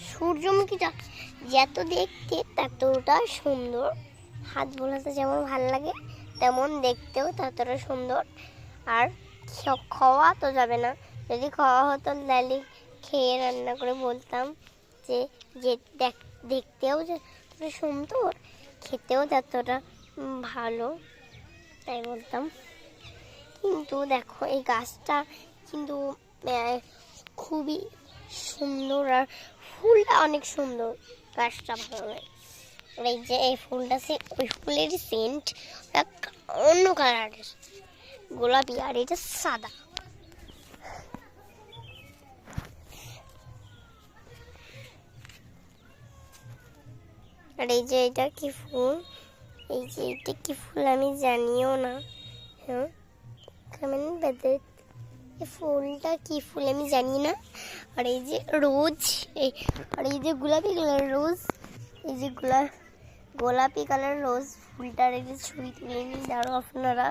সূর্যমুখীটা যত দেখতে ততটা সুন্দর। হাত বোলাতে যেমন ভালো লাগে তেমন দেখতেও ততটা সুন্দর। আর খাওয়া তো যাবে না, যদি খাওয়া হতো তাহলে খেয়ে রান্না করে বলতাম যে দেখতেও যতটা সুন্দর, খেতেও ততটা ভালো, তাই বলতাম। কিন্তু দেখো এই গাছটা কিন্তু খুবই সুন্দর, আর ফুলটা অনেক সুন্দর, গাছটা ভালো লাগে। আর এই যে এই ফুলটা, ওই ফুলের সেন্ট অন্য কালারের, গোলাপি, আর এটা সাদা। আর এই যে এটা কি ফুল, এই যে এটা কি ফুল আমি জানিও না। হ্যাঁ, এই ফুলটা কি ফুল আমি জানি না। আর এই যে রোজ, আর এই যে গোলাপি কালার রোজ, এই যে গোলাপি কালার রোজ ফুলটার এই যে ছবি তুলে নিয়ে দাঁড়ো আপনারা।